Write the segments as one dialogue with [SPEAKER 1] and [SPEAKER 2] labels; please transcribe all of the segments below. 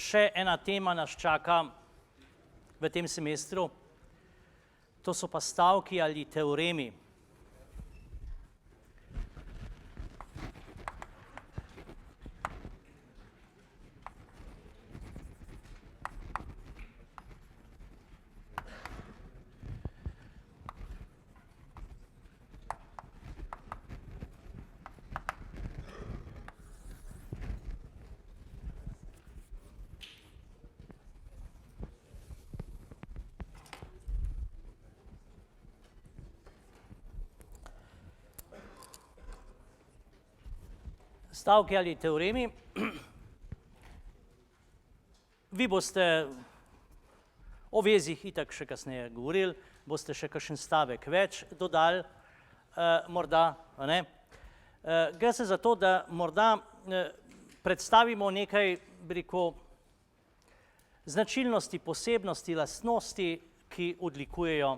[SPEAKER 1] še ena tema nas čaka v tem semestru, to so pa stavki ali teoremi. Stavki ali teoremi. Vi boste o vezjih itak še kasneje govorili, boste še kakšen stavek več dodali, morda, a ne. Gre se za to, da morda predstavimo nekaj, bi rekel, značilnosti, posebnosti, lastnosti, ki odlikujejo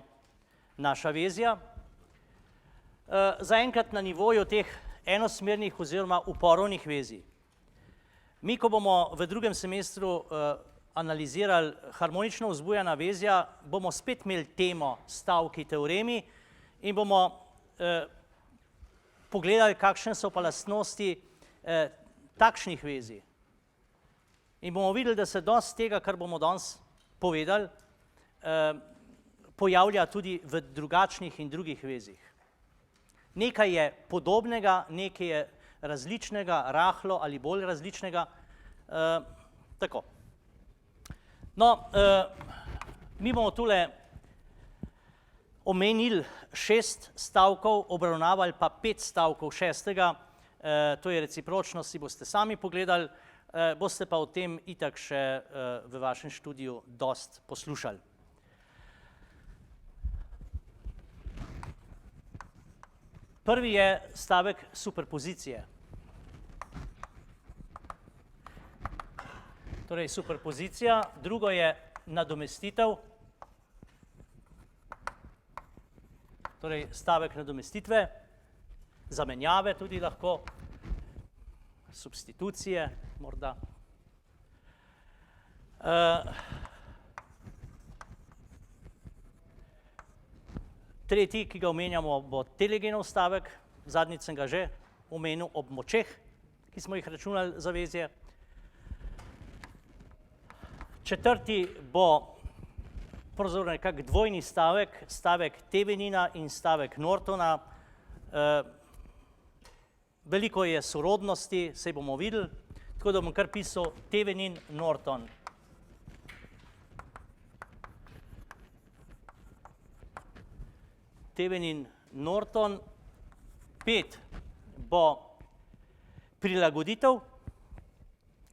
[SPEAKER 1] naša vezja. Zaenkrat na nivoju teh enosmernih oziroma uporovnih vezij. Mi, ko bomo v drugem semestru analizirali harmonično vzbujana vezja, bomo spet imeli temo stavki, teoremi in bomo pogledali, kakšne so pa lastnosti takšnih vezij. In bomo videli, da se dosti tega, kar bomo danes povedali, pojavlja tudi v drugačnih in drugih vezjih. Nekaj je podobnega, nekaj je različnega, rahlo ali bolj različnega. Tako. No, mi bomo tule omenili 6 stavkov, obravnavali pa 5 stavkov šestega, to je recipročnost, si boste sami pogledali, boste pa o tem itak še v vašem študiju dosti poslušali. Prvi je stavek superpozicije. Torej superpozicija, drugo je nadomestitev, torej stavek nadomestitve, zamenjave tudi lahko, substitucije morda. Tretji, ki ga omenjamo, bo telegenov stavek, zadnjič sem ga že omenil ob močeh, ki smo jih računali za vezje. Četrti bo pravzaprav nekak dvojni stavek, stavek Thevenina in stavek Nortona. Veliko je sorodnosti, saj bomo videli, tako da bom kar pisal Thevenin, Norton. Thevenin, Norton. 5 bo prilagoditev,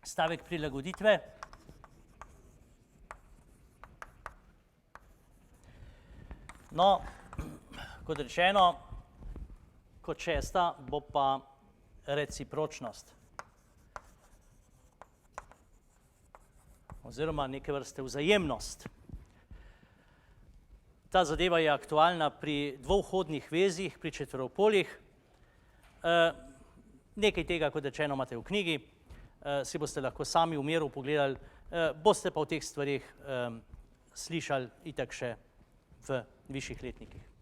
[SPEAKER 1] stavek prilagoditve. No, kot rečeno, kot šesta bo pa recipročnost. Oziroma neke vrste vzajemnost. Ta zadeva je aktualna pri dvouhodnih vezjih, pri četveropoljih. Nekaj tega, kot rečeno, imate v knjigi, si boste lahko sami v miru pogledali, boste pa o teh stvareh slišali itak še v višjih letnikih.